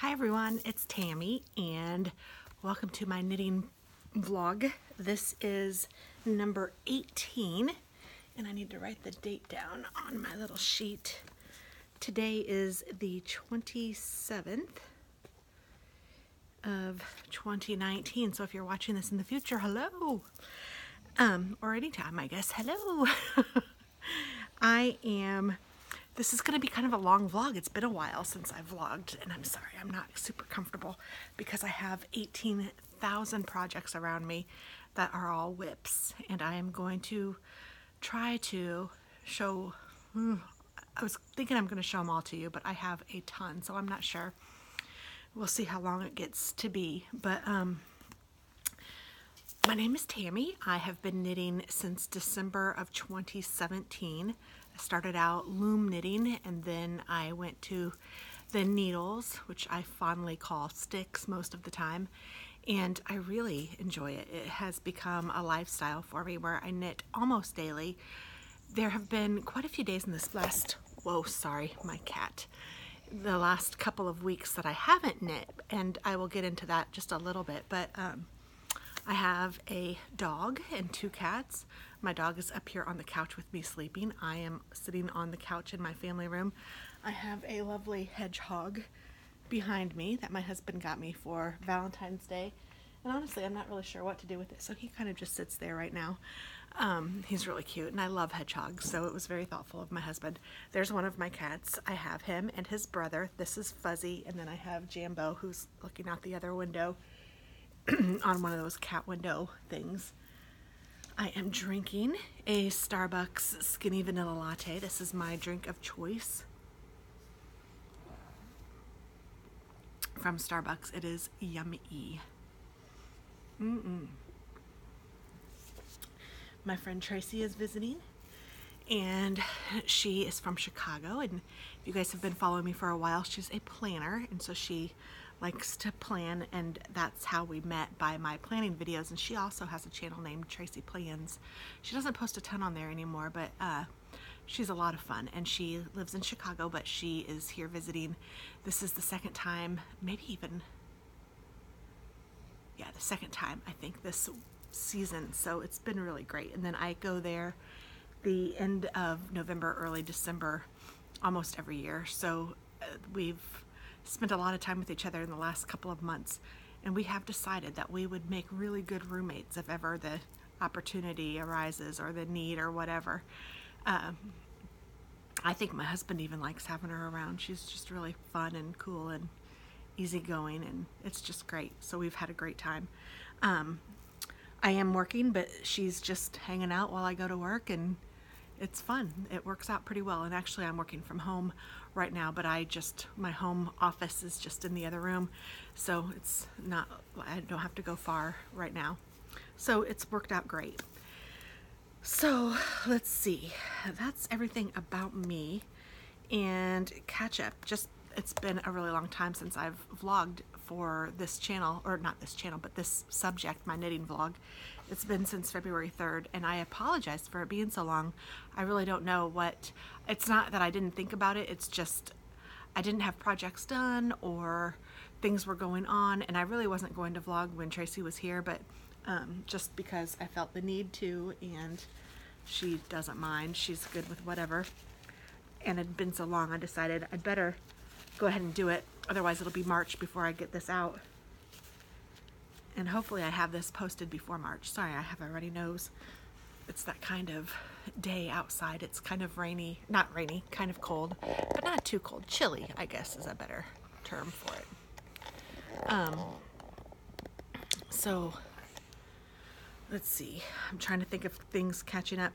Hi everyone, it's Tammy and welcome to my knitting vlog. This is number 18 and I need to write the date down on my little sheet. Today is the 27th of 2019, so if you're watching this in the future, hello! Or anytime, I guess, hello! This is going to be kind of a long vlog. It's been a while since I've vlogged, and I'm sorry, I'm not super comfortable because I have 18,000 projects around me that are all whips, and I am going to try to show, I was thinking I'm going to show them all to you, but I have a ton, so I'm not sure. We'll see how long it gets to be, but my name is Tammy. I have been knitting since December of 2017. I started out loom knitting and then I went to the needles, which I fondly call sticks most of the time, and I really enjoy it. It has become a lifestyle for me where I knit almost daily. There have been quite a few days in this last, whoa, sorry, my cat. The last couple of weeks that I haven't knit, and I will get into that just a little bit, but I have a dog and two cats. My dog is up here on the couch with me sleeping. I am sitting on the couch in my family room. I have a lovely hedgehog behind me that my husband got me for Valentine's Day. And honestly, I'm not really sure what to do with it, so he kind of just sits there right now. He's really cute, and I love hedgehogs, so it was very thoughtful of my husband. There's one of my cats. I have him and his brother. This is Fuzzy, and then I have Jambo, who's looking out the other window on one of those cat window things. I am drinking a Starbucks skinny vanilla latte. This is my drink of choice from Starbucks. It is yummy. My friend Tracy is visiting, and she is from Chicago, and if you guys have been following me for a while, she's a planner, and so she likes to plan, and that's how we met, by my planning videos. And she also has a channel named Tracy Plans. She doesn't post a ton on there anymore, but she's a lot of fun, and she lives in Chicago, but she is here visiting. This is the second time, maybe even, yeah, the second time I think this season, so it's been really great. And then I go there the end of November, early December, almost every year, so we've spent a lot of time with each other in the last couple of months, and we have decided that we would make really good roommates if ever the opportunity arises or the need or whatever. I think my husband even likes having her around. She's just really fun and cool and easygoing, and it's just great. So we've had a great time. I am working, but she's just hanging out while I go to work, and it's fun. It works out pretty well. And actually I'm working from home right now, but my home office is just in the other room, so it's not, I don't have to go far right now. So it's worked out great. So let's see, that's everything about me. And catch up, it's been a really long time since I've vlogged for this channel, or not this channel, but this subject, my knitting vlog. It's been since February 3rd, and I apologize for it being so long. I really don't know what, it's not that I didn't think about it, it's just I didn't have projects done or things were going on, and I really wasn't going to vlog when Tracy was here, but just because I felt the need to, and she doesn't mind, she's good with whatever. And it had been so long, I decided I'd better go ahead and do it, otherwise it'll be March before I get this out. And hopefully I have this posted before March. Sorry, I have a runny nose. It's that kind of day outside. It's kind of rainy, not rainy, kind of cold, but not too cold. Chilly, I guess, is a better term for it. So let's see. I'm trying to think of things catching up.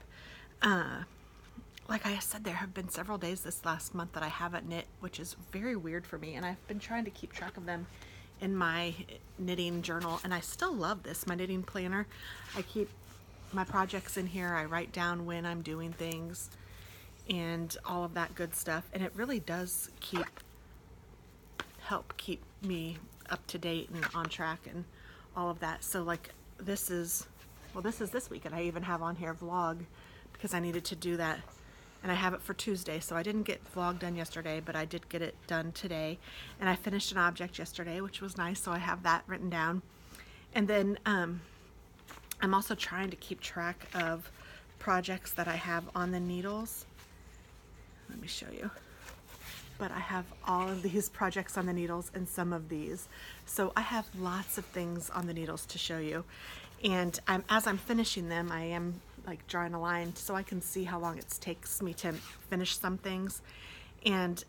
Like I said, there have been several days this last month that I haven't knit, which is very weird for me, and I've been trying to keep track of them in my knitting journal, and I still love this, my knitting planner. I keep my projects in here, I write down when I'm doing things and all of that good stuff, and it really does help keep me up to date and on track and all of that. So like this is this week, and I even have on here vlog because I needed to do that and I have it for Tuesday, so I didn't get the vlog done yesterday, but I did get it done today. And I finished an object yesterday, which was nice, so I have that written down. And then I'm also trying to keep track of projects that I have on the needles. Let me show you. But I have all of these projects on the needles and some of these. So I have lots of things on the needles to show you. And as I'm finishing them, I am like drawing a line so I can see how long it takes me to finish some things. And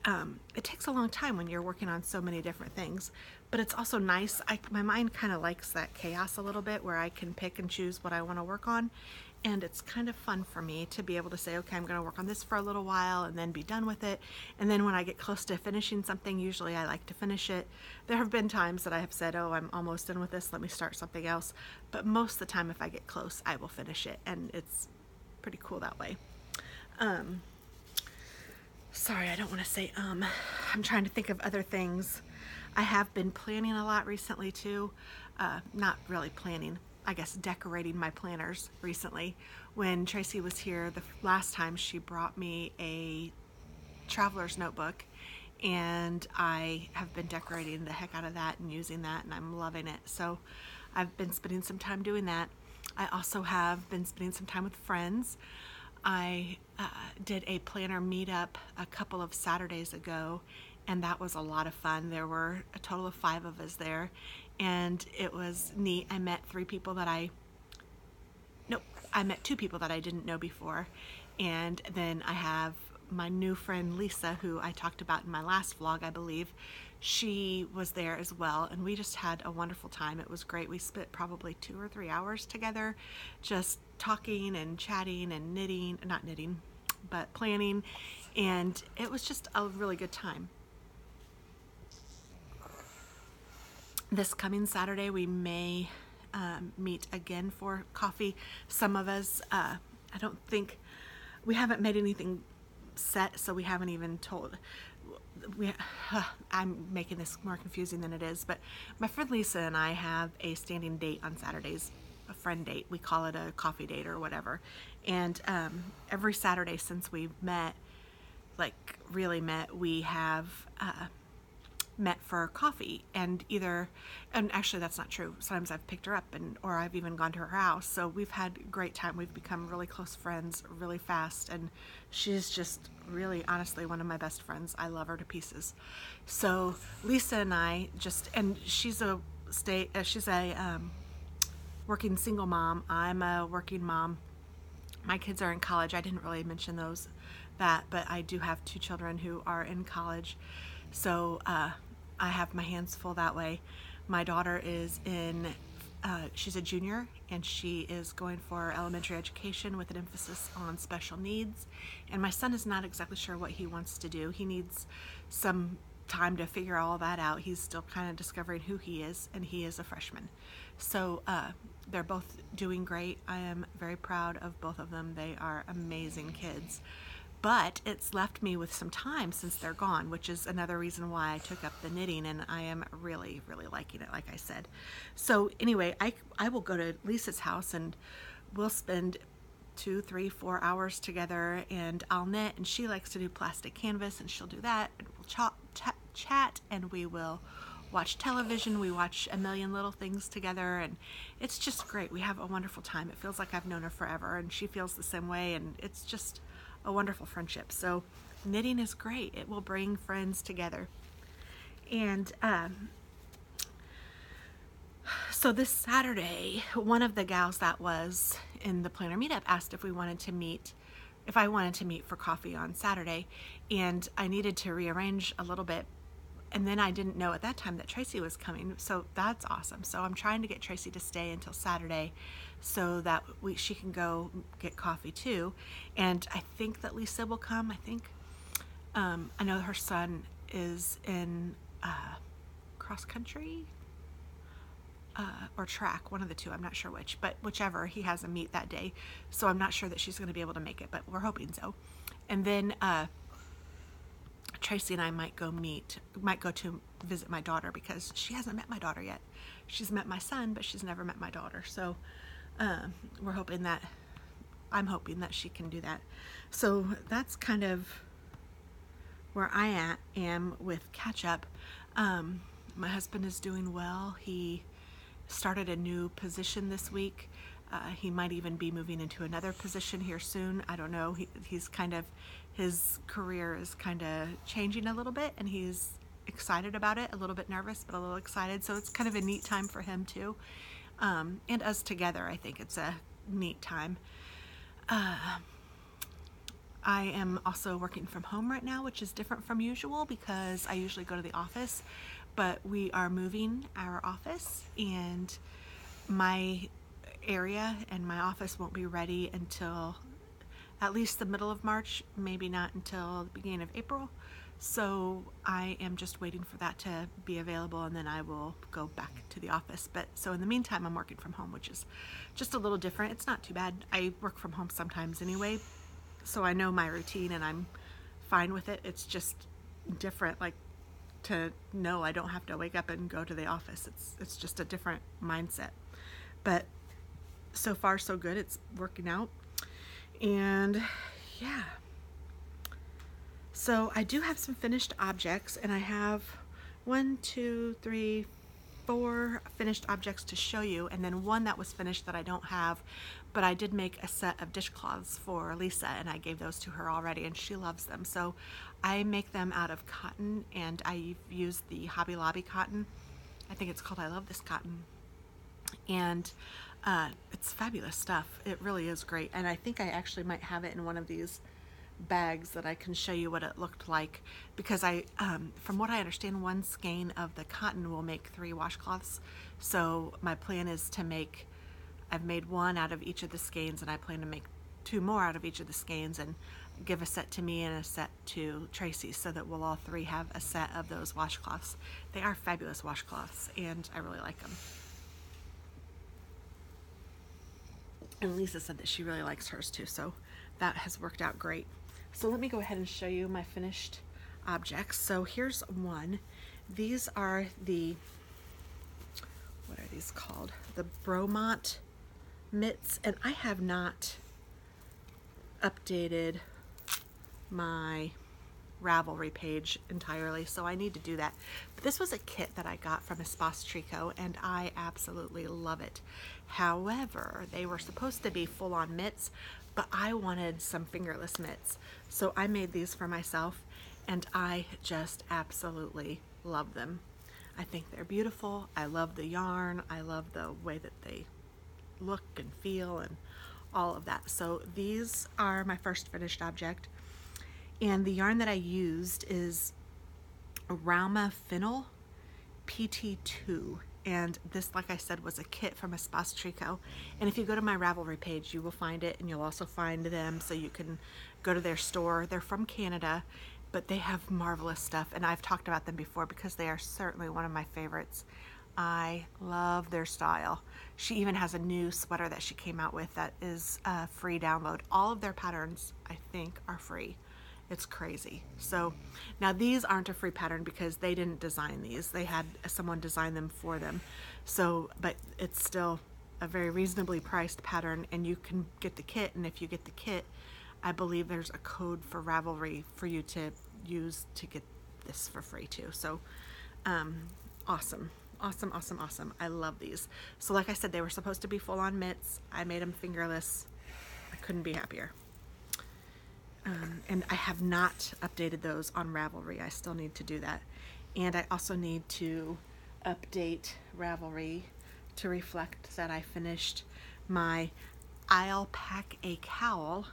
it takes a long time when you're working on so many different things. But it's also nice. My mind kind of likes that chaos a little bit where I can pick and choose what I want to work on. And it's kind of fun for me to be able to say, okay, I'm going to work on this for a little while and then be done with it. And then when I get close to finishing something, usually I like to finish it. There have been times that I have said, oh, I'm almost done with this, let me start something else. But most of the time, if I get close, I will finish it. And it's pretty cool that way. Sorry, I don't want to say I'm trying to think of other things. I have been planning a lot recently too. Not really planning, I guess decorating my planners recently. When Tracy was here the last time, she brought me a traveler's notebook, and I have been decorating the heck out of that and using that, and I'm loving it. So I've been spending some time doing that. I also have been spending some time with friends. I did a planner meetup a couple of Saturdays ago, and that was a lot of fun. There were a total of 5 of us there, and it was neat. I met 2 people that I didn't know before, and then I have my new friend Lisa, who I talked about in my last vlog, I believe. She was there as well, and we just had a wonderful time. It was great. We spent probably 2 or 3 hours together just talking and chatting and planning, and it was just a really good time. This coming Saturday we may meet again for coffee. Some of us, we haven't made anything set, so we haven't even told. I'm making this more confusing than it is, but my friend Lisa and I have a standing date on Saturdays, a friend date. We call it a coffee date or whatever. And every Saturday since we've met, we have met for coffee, and actually that's not true. Sometimes I've picked her up or I've even gone to her house. So we've had a great time. We've become really close friends really fast, and she's just really honestly one of my best friends. I love her to pieces. So Lisa and I she's a working single mom. I'm a working mom. My kids are in college. I didn't really mention but I do have 2 children who are in college. So I have my hands full that way. My daughter is she's a junior, and she is going for elementary education with an emphasis on special needs. And my son is not exactly sure what he wants to do. He needs some time to figure all that out. He's still kind of discovering who he is, and he is a freshman. So they're both doing great. I am very proud of both of them. They are amazing kids. But it's left me with some time since they're gone, which is another reason why I took up the knitting, and I am really, really liking it, like I said. So anyway, I will go to Lisa's house, and we'll spend 2, 3, 4 hours together, and I'll knit, and she likes to do plastic canvas, and she'll do that, and we'll chat, and we will watch television. We watch a million little things together, and it's just great. We have a wonderful time. It feels like I've known her forever, and she feels the same way, and it's just a wonderful friendship. So knitting is great. It will bring friends together. And so this Saturday, one of the gals that was in the planner meetup asked if I wanted to meet for coffee on Saturday, and I needed to rearrange a little bit. And then I didn't know at that time that Tracy was coming, so that's awesome. So I'm trying to get Tracy to stay until Saturday so that she can go get coffee too. And I think that Lisa will come. I know her son is in cross country or track, one of the two. I'm not sure which, but whichever, he has a meet that day. So I'm not sure that she's going to be able to make it, but we're hoping so. And then Tracy and I might go to visit my daughter, because she hasn't met my daughter yet. She's met my son, but she's never met my daughter. So we're hoping that I'm hoping that she can do that. So that's kind of where I am with catch up. My husband is doing well. He started a new position this week. He might even be moving into another position here soon. I don't know. He's kind of, his career is kind of changing a little bit, and he's excited about it, a little bit nervous, but a little excited. So it's kind of a neat time for him too. And us together, I think it's a neat time. I am also working from home right now, which is different from usual because I usually go to the office, but we are moving our office, and my area and my office won't be ready until at least the middle of March, maybe not until the beginning of April. So I am just waiting for that to be available, and then I will go back to the office. But so in the meantime, I'm working from home, which is just a little different. It's not too bad. I work from home sometimes anyway, so I know my routine and I'm fine with it. It's just different, like, to know I don't have to wake up and go to the office. It's just a different mindset. But so far so good. It's working out. And yeah. So I do have some finished objects, and I have 1, 2, 3, 4 finished objects to show you, and then one that was finished that I don't have, but I did make a set of dishcloths for Lisa, and I gave those to her already, and she loves them. So I make them out of cotton, and I use the Hobby Lobby cotton. I think it's called I Love This Cotton. And it's fabulous stuff. It really is great. And I think I actually might have it in one of these bags that I can show you what it looked like, because I from what I understand, one skein of the cotton will make 3 washcloths. So my plan is to make, I've made 1 out of each of the skeins, and I plan to make 2 more out of each of the skeins and give a set to me and a set to Tracy, so that we'll all 3 have a set of those washcloths. They are fabulous washcloths, and I really like them. And Lisa said that she really likes hers too, so that has worked out great. So let me go ahead and show you my finished objects. So here's one. These are the, what are these called? The Bromont mitts, and I have not updated my Ravelry page entirely, so I need to do that. But this was a kit that I got from Espace Tricot, and I absolutely love it. However, they were supposed to be full-on mitts, but I wanted some fingerless mitts, so I made these for myself, and I just absolutely love them. I think they're beautiful. I love the yarn. I love the way that they look and feel and all of that. So these are my first finished object, and the yarn that I used is Rauma Fennel PT2. And this, like I said, was a kit from Espace Tricot. And if you go to my Ravelry page, you will find it, and you'll also find them, so you can go to their store. They're from Canada, but they have marvelous stuff, and I've talked about them before because they are certainly one of my favorites. I love their style. She even has a new sweater that she came out with that is a free download. All of their patterns, I think, are free. It's crazy. So now these aren't a free pattern because they didn't design these. They had someone design them for them. So, but it's still a very reasonably priced pattern, and you can get the kit. And if you get the kit, I believe there's a code for Ravelry for you to use to get this for free too. So awesome. Awesome, awesome, awesome. I love these. So like I said, they were supposed to be full-on mitts. I made them fingerless. I couldn't be happier. And I have not updated those on Ravelry. I still need to do that. And I also need to update Ravelry to reflect that I finished my I'll Pack a Cowl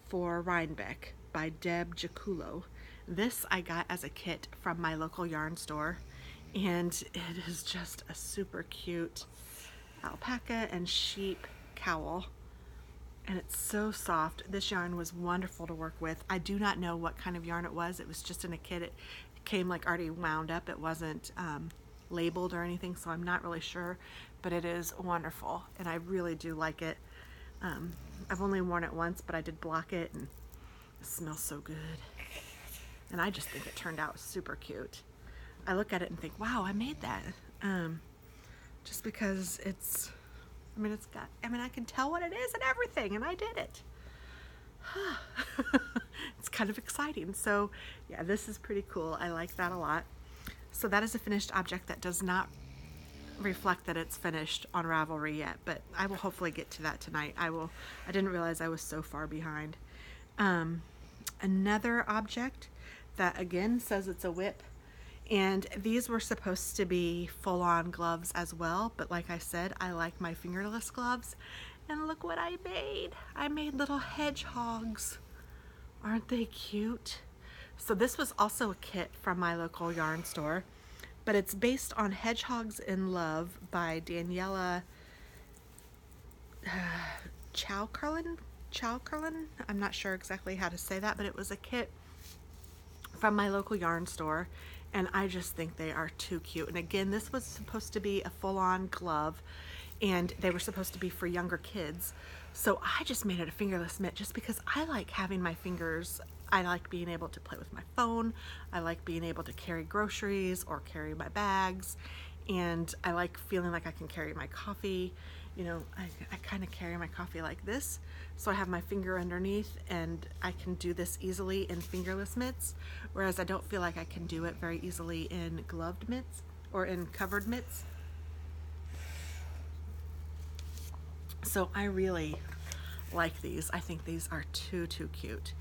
for Rhinebeck by Deb Giaculo. This I got as a kit from my local yarn store, and it is just a super cute alpaca and sheep cowl. And it's so soft. This yarn was wonderful to work with. I do not know what kind of yarn it was. It was just in a kit. It came like already wound up. It wasn't labeled or anything, so I'm not really sure, but it is wonderful, and I really do like it. I've only worn it once, but I did block it, and it smells so good. And I just think it turned out super cute. I look at it and think, wow, I made that. Just because it's I mean, it's got, I mean, I can tell what it is and everything, and I did it. It's kind of exciting. So yeah, this is pretty cool. I like that a lot. So that is a finished object that does not reflect that it's finished on Ravelry yet, but I will hopefully get to that tonight. I didn't realize I was so far behind. Another object that again says it's a whip, and these were supposed to be full-on gloves as well, but like I said, I like my fingerless gloves, and look what I made. I made little hedgehogs. Aren't they cute? So this was also a kit from my local yarn store, but it's based on Hedgehogs in Love by Daniela Chowkerlin. I'm not sure exactly how to say that, but it was a kit from my local yarn store, and I just think they are too cute. And again, this was supposed to be a full-on glove, and they were supposed to be for younger kids. So I just made it a fingerless mitt just because I like having my fingers. I like being able to play with my phone. I like being able to carry groceries or carry my bags. And I like feeling like I can carry my coffee. You know, I kind of carry my coffee like this. So I have my finger underneath, and I can do this easily in fingerless mitts, whereas I don't feel like I can do it very easily in gloved mitts or in covered mitts. So I really like these. I think these are too cute.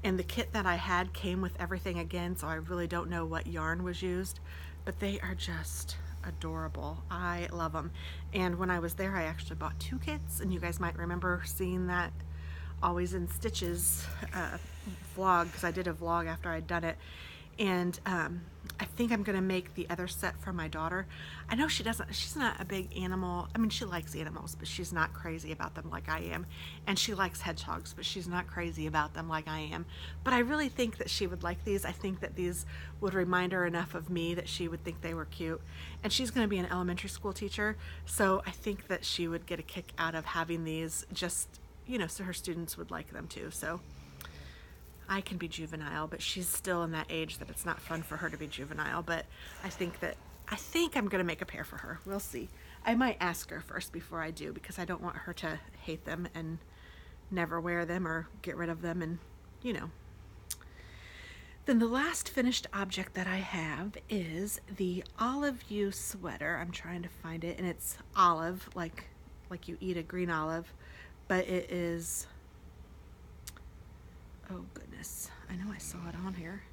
And the kit that I had came with everything again, so I really don't know what yarn was used, but they are just adorable. I love them. And when I was there, I actually bought 2 kits, and you guys might remember seeing that Always in Stitches vlog, because I did a vlog after I'd done it. And I think I'm gonna make the other set for my daughter. I know she's not a big animal, I mean, she likes animals, but she's not crazy about them like I am. And she likes hedgehogs, but she's not crazy about them like I am. But I really think that she would like these. I think that these would remind her enough of me that she would think they were cute. And she's gonna be an elementary school teacher, so I think that she would get a kick out of having these, just, you know, so her students would like them too. So I can be juvenile, but she's still in that age that it's not fun for her to be juvenile. But I think I'm gonna make a pair for her. We'll see. I might ask her first before I do, because I don't want her to hate them and never wear them or get rid of them, and you know. Then the last finished object that I have is the Olive You sweater. I'm trying to find it, and it's olive, like you eat a green olive, but it is, oh goodness, I know I saw it on here.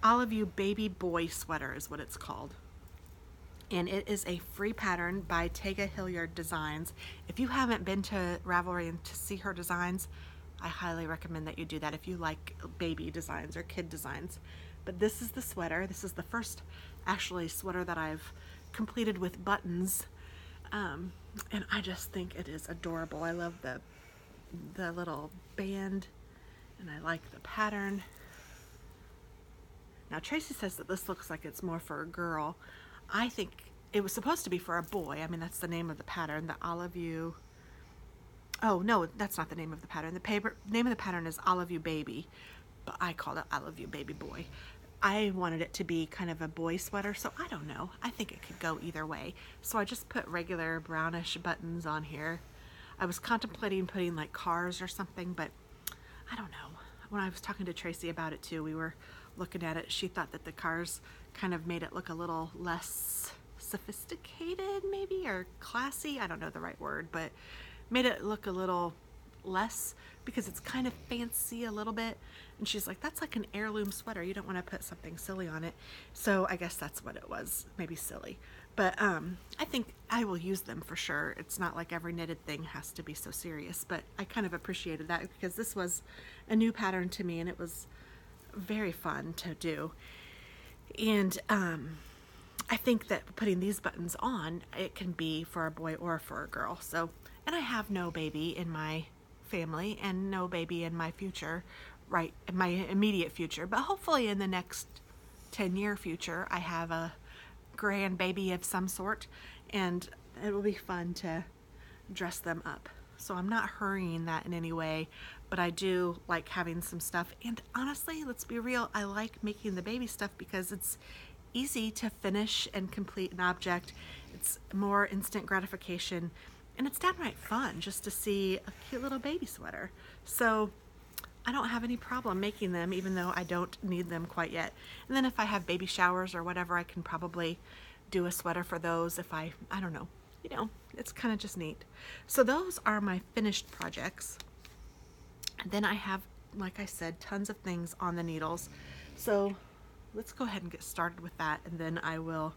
Olive You Baby Boy Sweater is what it's called. And it is a free pattern by Tega Hilliard Designs. If you haven't been to Ravelry and to see her designs, I highly recommend that you do that if you like baby designs or kid designs. But this is the sweater. This is the first actually sweater that I've completed with buttons. And I just think it is adorable. I love the little band, and I like the pattern. Now Tracy says that this looks like it's more for a girl. I think it was supposed to be for a boy. I mean, that's the name of the pattern, the Olive You. Oh no, that's not the name of the pattern. The name of the pattern is Olive You Baby, but I called it Olive You Baby Boy. I wanted it to be kind of a boy sweater, so I don't know. I think it could go either way. So I just put regular brownish buttons on here. I was contemplating putting like cars or something, but I don't know. When I was talking to Tracy about it too, we were looking at it. She thought that the cars kind of made it look a little less sophisticated, maybe, or classy. I don't know the right word, but made it look a little less, because it's kind of fancy a little bit. And she's like, that's like an heirloom sweater. You don't want to put something silly on it. So I guess that's what it was, maybe silly. But I think I will use them for sure. It's not like every knitted thing has to be so serious, but I kind of appreciated that because this was a new pattern to me, and it was very fun to do. And I think that putting these buttons on, it can be for a boy or for a girl. So, and I have no baby in my family and no baby in my future, right, in my immediate future, but hopefully in the next 10-year future I have a grandbaby of some sort, and it will be fun to dress them up. So I'm not hurrying that in any way, but I do like having some stuff. And honestly, let's be real, I like making the baby stuff because it's easy to finish and complete an object, It's more instant gratification, and it's downright fun just to see a cute little baby sweater. So I don't have any problem making them, even though I don't need them quite yet. And then if I have baby showers or whatever, I can probably do a sweater for those if I don't know. You know, it's kind of just neat. So those are my finished projects. And then I have, like I said, tons of things on the needles. So let's go ahead and get started with that, and then I will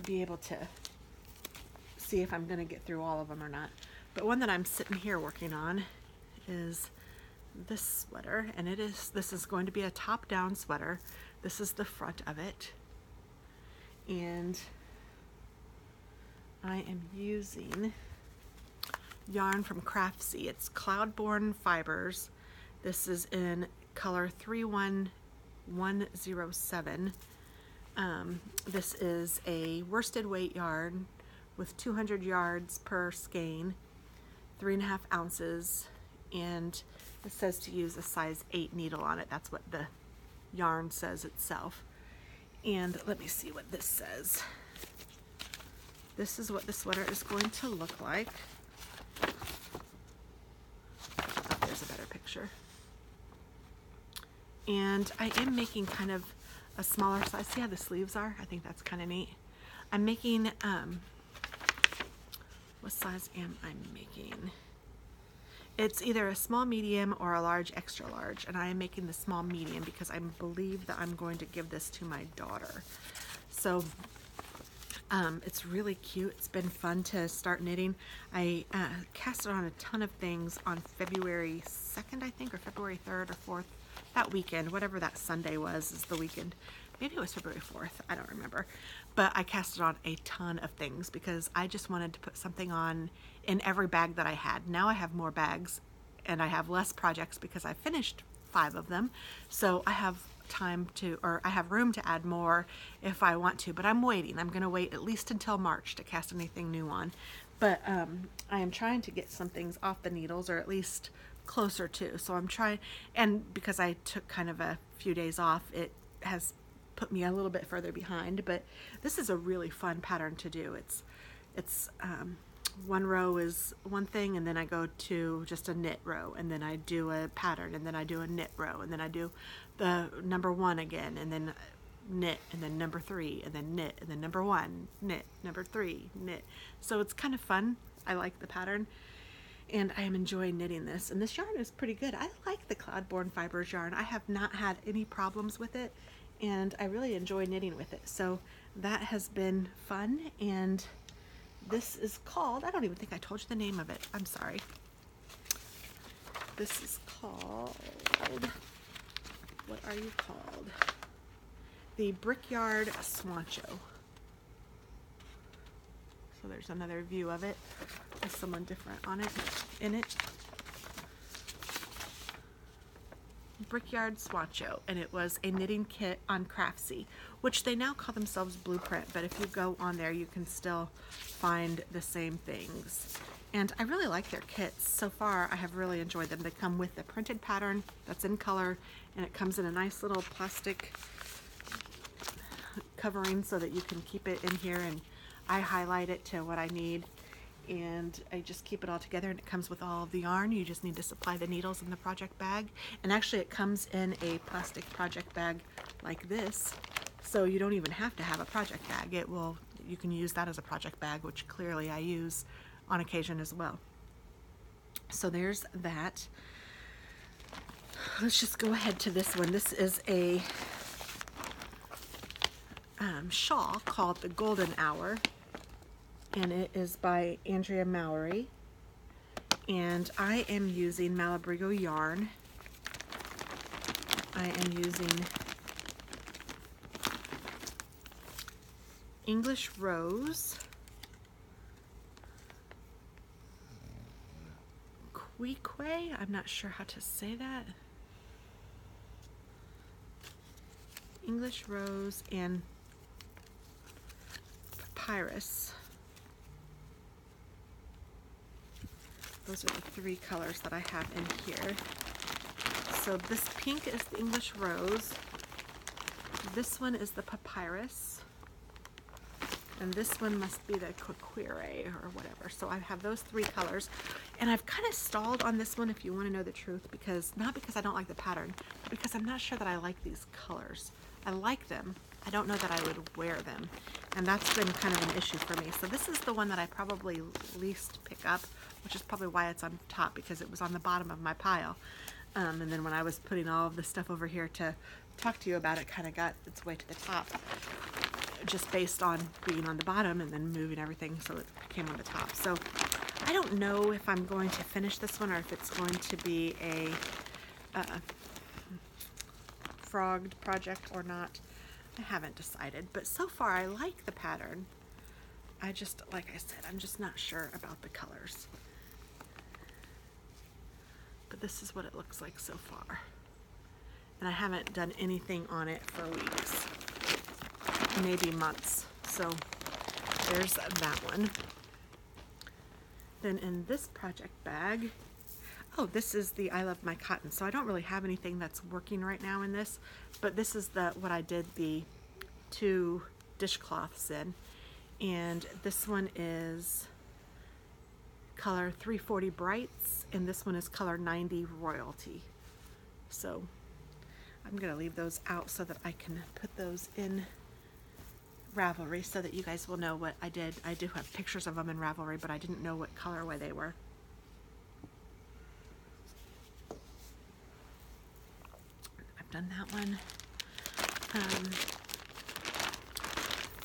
be able to see if I'm going to get through all of them or not. But one that I'm sitting here working on is this sweater, and this is going to be a top-down sweater. This is the front of it, and I am using yarn from Craftsy. It's Cloudborne Fibers. This is in color 31107. This is a worsted weight yarn with 200 yards per skein, 3.5 ounces, and it says to use a size 8 needle on it. That's what the yarn says itself. And let me see what this says. This is what the sweater is going to look like. Oh, there's a better picture. And I am making kind of a smaller size. See how the sleeves are? I think that's kind of neat. I'm making, what size am I making? It's either a small medium or a large extra large, and I am making the small medium because I believe that I'm going to give this to my daughter. So it's really cute. It's been fun to start knitting. I casted on a ton of things on February 2nd, I think, or February 3rd or 4th. That weekend, whatever that Sunday was, is the weekend. Maybe it was February 4th. I don't remember. But I casted on a ton of things because I just wanted to put something on in every bag that I had. Now I have more bags and I have less projects because I finished 5 of them. So I have time to, or I have room to add more if I want to, but I'm waiting. I'm going to wait at least until March to cast anything new on. But I am trying to get some things off the needles, or at least closer to. So I'm trying, and because I took kind of a few days off, it has put me a little bit further behind. But this is a really fun pattern to do. It's one row is one thing, and then I go to just a knit row, and then I do a pattern, and then I do a knit row, and then I do the number 1 again, and then knit, and then number 3, and then knit, and then number 1, knit, number 3, knit. So it's kind of fun. I like the pattern, and I am enjoying knitting this. And this yarn is pretty good. I like the Cloudborne Fibers yarn. I have not had any problems with it, and I really enjoy knitting with it. So that has been fun, and this is called, I don't even think I told you the name of it. I'm sorry. This is called, what are you called? The Brickyard Swancho. So there's another view of it with someone different on it, in it. Brickyard Swancho, and it was a knitting kit on Craftsy, which they now call themselves Blueprint, but if you go on there you can still find the same things. And I really like their kits. So far I have really enjoyed them. They come with the printed pattern that's in color, and it comes in a nice little plastic covering so that you can keep it in here, and I highlight it to what I need, and I just keep it all together, and it comes with all of the yarn. You just need to supply the needles in the project bag, and actually it comes in a plastic project bag like this, so you don't even have to have a project bag. You can use that as a project bag, which clearly I use on occasion as well. So there's that. Let's just go ahead to this one. This is a shawl called the Golden Hour, and it is by Andrea Mallory, and I am using Malabrigo yarn. I am using English Rose, Quique, I'm not sure how to say that, English Rose, and Papyrus. Those are the 3 colors that I have in here. So this pink is the English Rose. This one is the Papyrus. And this one must be the Coquire or whatever. So I have those 3 colors. And I've kind of stalled on this one, if you want to know the truth, because not because I don't like the pattern, but because I'm not sure that I like these colors. I like them. I don't know that I would wear them. And that's been kind of an issue for me. So this is the one that I probably least pick up, which is probably why it's on top, because it was on the bottom of my pile. And then when I was putting all of the stuff over here to talk to you about, it kind of got its way to the top, just based on being on the bottom and then moving everything so it came on the top. So I don't know if I'm going to finish this one or if it's going to be a frogged project or not. I haven't decided, but so far I like the pattern. I just, like I said, I'm just not sure about the colors. But this is what it looks like so far. And I haven't done anything on it for weeks, maybe months. So there's that one. Then in this project bag, oh, this is the I Love My Cotton. So I don't really have anything that's working right now in this, but this is what I did the 2 dishcloths in. And this one is color 340 Brights, and this one is color 90 Royalty. So I'm gonna leave those out so that I can put those in Ravelry so that you guys will know what I did. I do have pictures of them in Ravelry, but I didn't know what colorway they were. I've done that one.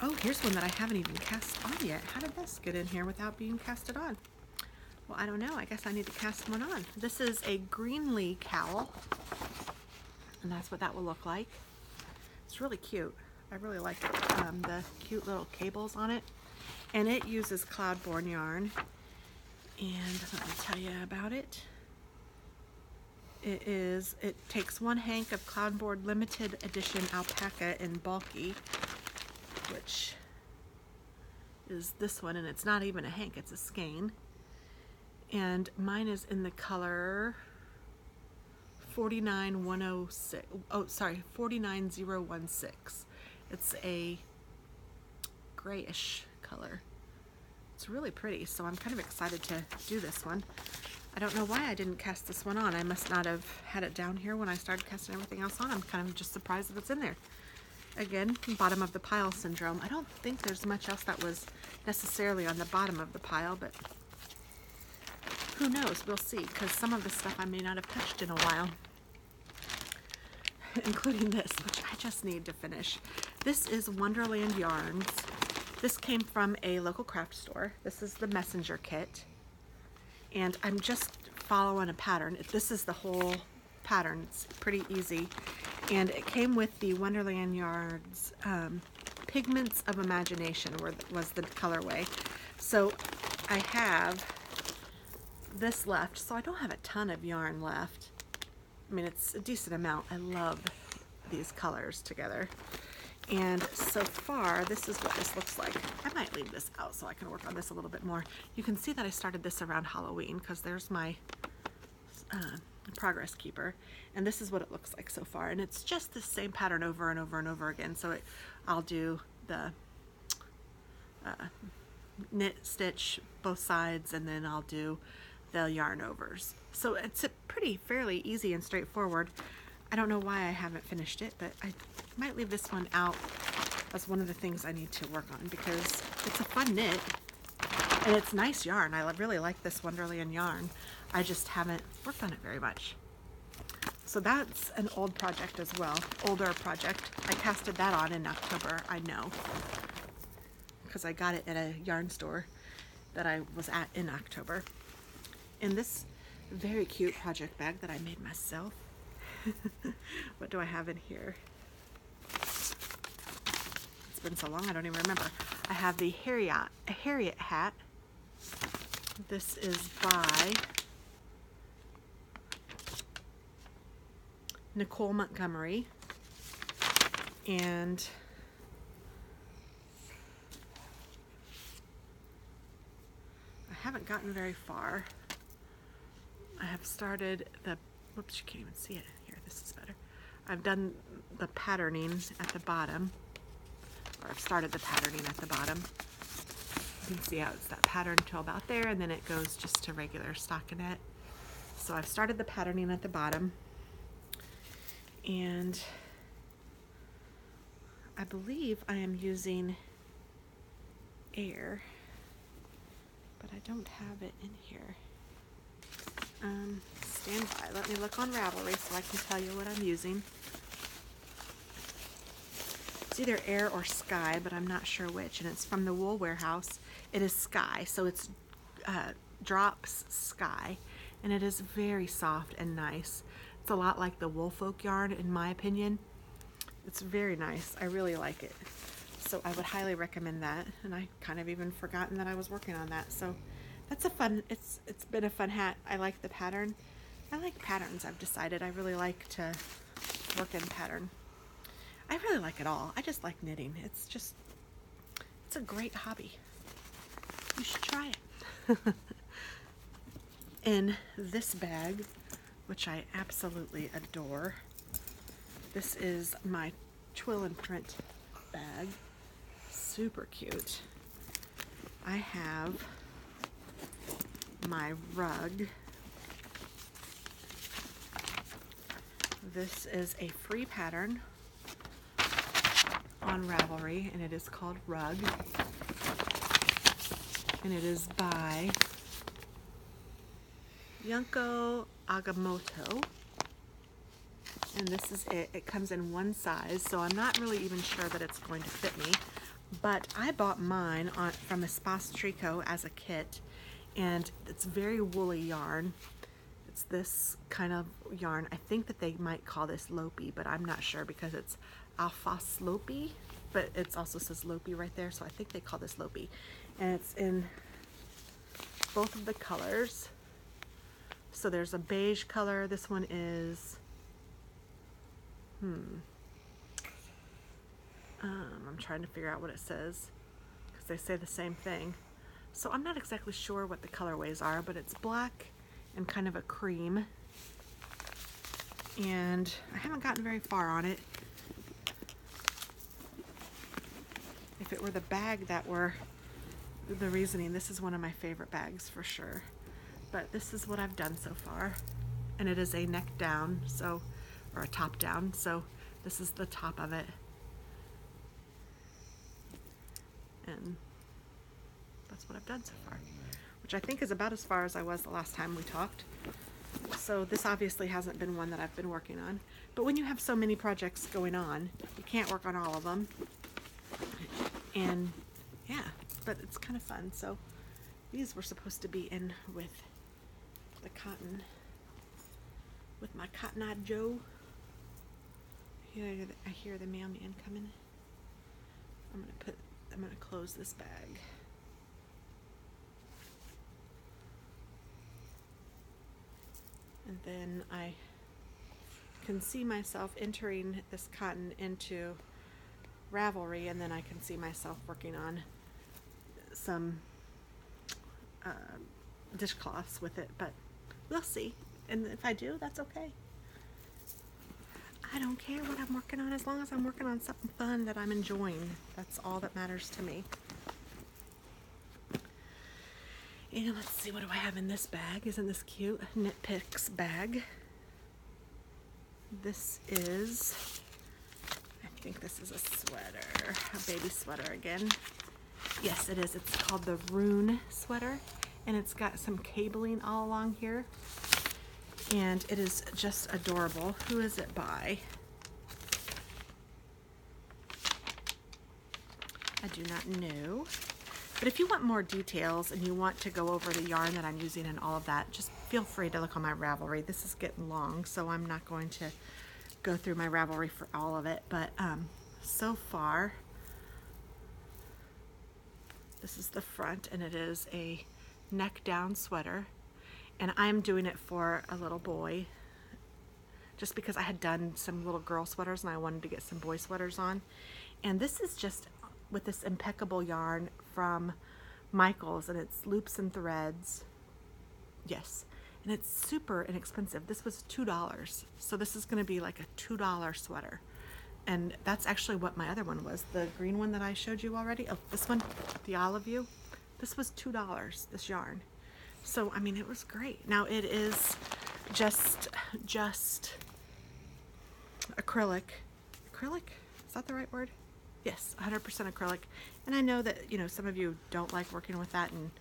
Oh, here's one that I haven't even cast on yet. How did this get in here without being casted on? Well, I don't know. I guess I need to cast one on. This is a Greenlee cowl, and that's what that will look like. It's really cute. I really like the cute little cables on it. And it uses Cloudborn yarn. And let me tell you about it. It takes 1 hank of Cloudborn limited edition alpaca in bulky, which is this one, and it's not even a hank, it's a skein. And mine is in the color 49106. Oh, sorry, 49016. It's a grayish color. It's really pretty, so I'm kind of excited to do this one. I don't know why I didn't cast this one on. I must not have had it down here when I started casting everything else on. I'm kind of just surprised that it's in there. Again, bottom of the pile syndrome. I don't think there's much else that was necessarily on the bottom of the pile, but who knows? We'll see, because some of the stuff I may not have touched in a while, including this, which I just need to finish. This is Wonderland Yarns. This came from a local craft store. This is the messenger kit, and I'm just following a pattern. This is the whole pattern. It's pretty easy, and it came with the Wonderland Yarns Pigments of Imagination was the colorway. So I have this left, so I don't have a ton of yarn left. I mean, it's a decent amount. I love these colors together. And so far, this is what this looks like. I might leave this out so I can work on this a little bit more. You can see that I started this around Halloween because there's my progress keeper. And this is what it looks like so far. And it's just the same pattern over and over and over again. So I'll do the knit, stitch both sides, and then I'll do the yarn overs. So it's a pretty fairly easy and straightforward. I don't know why I haven't finished it, but I might leave this one out as one of the things I need to work on because it's a fun knit and it's nice yarn. I really like this Wonderland yarn. I just haven't worked on it very much. So that's an old project as well, older project. I casted that on in October, I know, because I got it at a yarn store that I was at in October. In this very cute project bag that I made myself. What do I have in here? It's been so long I don't even remember. I have the Harriet hat. This is by Nicole Montgomery, and I haven't gotten very far. I have started the, whoops, you can't even see it. Here, this is better. I've done the patterning at the bottom or I've started the patterning at the bottom. You can see how it's that pattern till about there, and then it goes just to regular stockinette. So I've started the patterning at the bottom, and I believe I am using air, but I don't have it in here. Stand by. Let me look on Ravelry so I can tell you what I'm using. It's either Air or Sky, but I'm not sure which, and it's from the Wool Warehouse. It is Sky, so it's Drops Sky, and it is very soft and nice. It's a lot like the Woolfolk yarn, in my opinion. It's very nice. I really like it. So I would highly recommend that, and I kind of even forgotten that I was working on that. So that's a fun, it's been a fun hat. I like the pattern. I like patterns, I've decided. I really like to work in pattern. I really like it all. I just like knitting. It's a great hobby. You should try it. In this bag, which I absolutely adore, this is my Twill and Print bag. Super cute. I have my rug. This is a free pattern on Ravelry, and it is called Rug, and it is by Yunko Agamotto, and this is it. It comes in one size, so I'm not really even sure that it's going to fit me, but I bought mine from Espace Tricot as a kit, and it's very woolly yarn. It's this kind of yarn. I think that they might call this Lopi, but I'm not sure because it's Alphas Lopi, but it also says Lopi right there, so I think they call this Lopi. And it's in both of the colors. So there's a beige color. This one is, I'm trying to figure out what it says because they say the same thing. So I'm not exactly sure what the colorways are, but it's black and kind of a cream. And I haven't gotten very far on it. If it were the bag that were the reasoning, this is one of my favorite bags for sure. But this is what I've done so far. And it is a neck down, so, or a top down, so this is the top of it. And that's what I've done so far, which I think is about as far as I was the last time we talked. So this obviously hasn't been one that I've been working on. But when you have so many projects going on, you can't work on all of them. And yeah, but it's kind of fun. So these were supposed to be in with the cotton, with my Cotton Eye Joe. I hear the mailman coming. I'm gonna close this bag. And then I can see myself entering this cotton into Ravelry, and then I can see myself working on some dishcloths with it, but we'll see. And if I do, that's okay. I don't care what I'm working on as long as I'm working on something fun that I'm enjoying. That's all that matters to me. And let's see, what do I have in this bag? Isn't this cute? Knit Picks bag. This is, I think this is a sweater, a baby sweater again. Yes, it is. It's called the Rune sweater, and it's got some cabling all along here. And it is just adorable. Who is it by? I do not know. But if you want more details and you want to go over the yarn that I'm using and all of that, just feel free to look on my Ravelry. This is getting long, so I'm not going to go through my Ravelry for all of it. But so far, this is the front, and it is a neck down sweater. And I'm doing it for a little boy, just because I had done some little girl sweaters and I wanted to get some boy sweaters on. And this is just with this impeccable yarn from Michaels, and it's loops and threads. Yes, and it's super inexpensive. This was $2, so this is going to be like a $2 sweater. And that's actually what my other one was. The green one that I showed you already. Oh, this one, the olive view. This was $2, this yarn. So, I mean, it was great. Now it is just acrylic. Acrylic? Is that the right word? Yes, 100% acrylic. And I know that, you know, some of you don't like working with that and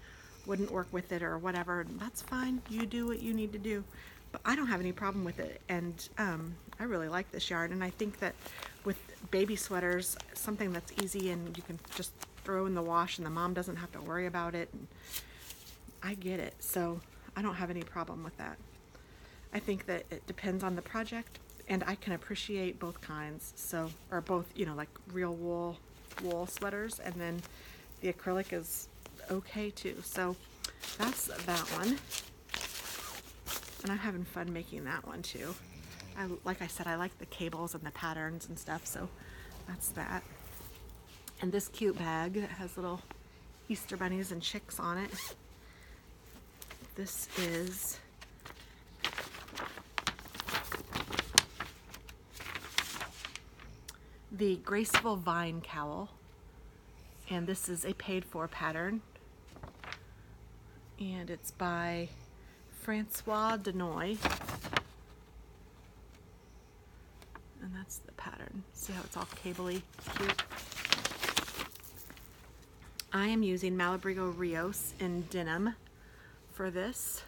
wouldn't work with it or whatever. That's fine. You do what you need to do. But I don't have any problem with it. And I really like this yarn. And I think that with baby sweaters, something that's easy and you can just throw in the wash and the mom doesn't have to worry about it. And I get it. So I don't have any problem with that. I think that it depends on the project. And I can appreciate both kinds, so, or both, you know, like real wool sweaters, and then the acrylic is okay too. So that's that one, and I'm having fun making that one too. Like I said, I like the cables and the patterns and stuff, so that's that. And this cute bag that has little Easter bunnies and chicks on it. This is the Graceful Vine Cowl, and this is a paid-for pattern, and it's by Francois Denoy, and that's the pattern. See how it's all cabley, cute. I am using Malabrigo Rios in denim for this,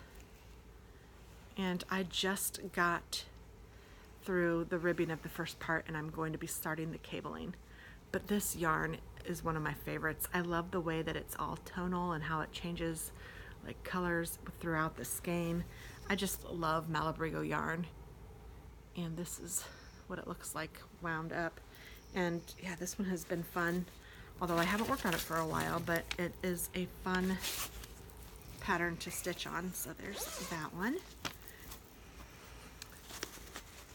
and I just got through the ribbing of the first part and I'm going to be starting the cabling. But this yarn is one of my favorites. I love the way that it's all tonal and how it changes like colors throughout the skein. I just love Malabrigo yarn. And this is what it looks like wound up. And yeah, this one has been fun, although I haven't worked on it for a while, but it is a fun pattern to stitch on. So there's that one.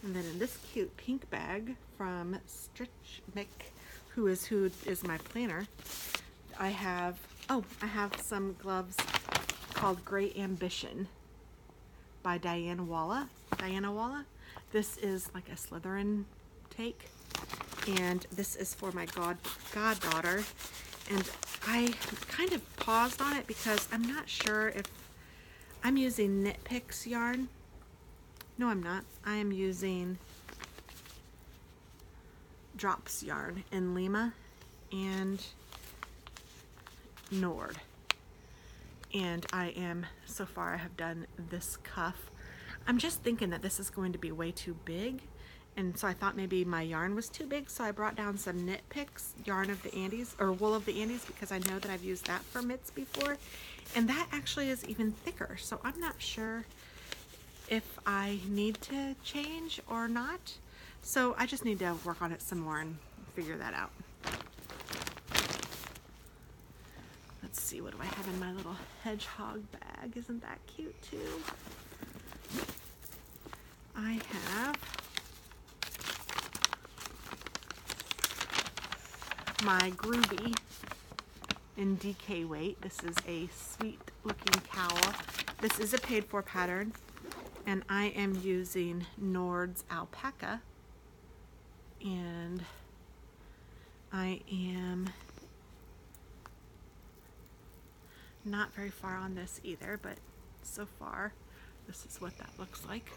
And then in this cute pink bag from Stitch Mick, who is my planner, I have some gloves called Great Ambition by Diana Walla. This is like a Slytherin take, and this is for my goddaughter. And I kind of paused on it because I'm not sure if I'm using Knit Picks yarn. No, I'm not. I am using Drops yarn in Lima and Nord. And so far I have done this cuff. I'm just thinking that this is going to be way too big. And so I thought maybe my yarn was too big. So I brought down some Knit Picks yarn of the Andes, or wool of the Andes, because I know that I've used that for mitts before. And that actually is even thicker. So I'm not sure if I need to change or not. So I just need to work on it some more and figure that out. Let's see, what do I have in my little hedgehog bag? Isn't that cute too? I have my Groovy in DK weight. This is a sweet looking cowl. This is a paid for pattern. And I am using Nord's Alpaca, and I am not very far on this either, but so far this is what that looks like.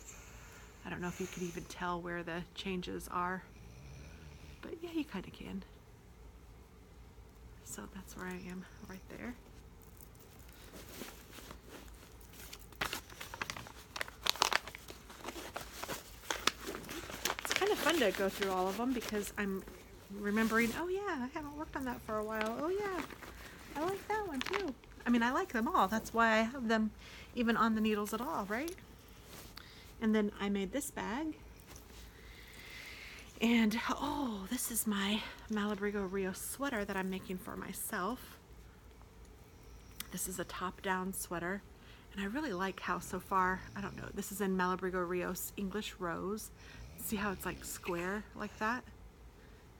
I don't know if you could even tell where the changes are, but yeah, you kind of can. So that's where I am right there. Kind of fun to go through all of them because I'm remembering, oh yeah, I haven't worked on that for a while. Oh yeah, I like that one too. I mean, I like them all. That's why I have them even on the needles at all, right? And then I made this bag. And oh, this is my Malabrigo Rio sweater that I'm making for myself. This is a top-down sweater. And I really like how so far, I don't know, this is in Malabrigo Rios English Rose. See how it's like square like that?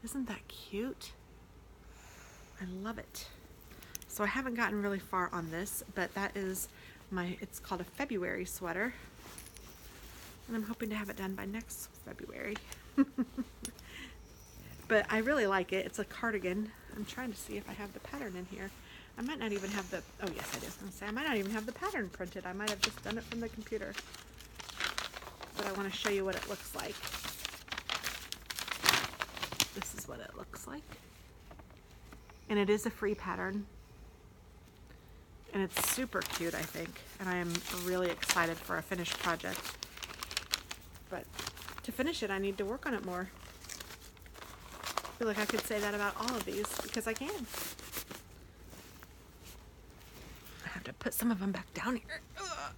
Isn't that cute? I love it. So I haven't gotten really far on this, but that is it's called a February sweater. And I'm hoping to have it done by next February. but I really like it. It's a cardigan. I'm trying to see if I have the pattern in here. I might not even have the, oh yes I do. I was gonna say, I might not even have the pattern printed. I might have just done it from the computer. But I want to show you what it looks like. This is what it looks like. And it is a free pattern. And it's super cute, I think. And I am really excited for a finished project. But to finish it, I need to work on it more. I feel like I could say that about all of these because I can. I have to put some of them back down here. Ugh.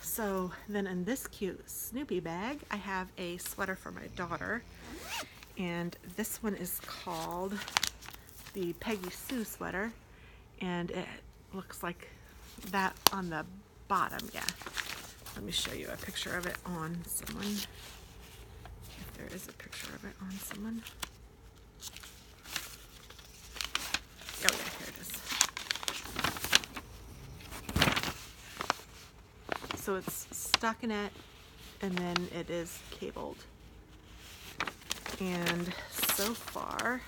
So then in this cute Snoopy bag, I have a sweater for my daughter. And this one is called the Peggy Sue sweater. And it looks like that on the bottom, yeah. Let me show you a picture of it on someone. If there is a picture of it on someone. Oh yeah, here it is. So it's stockinette and then it is cabled. And so far,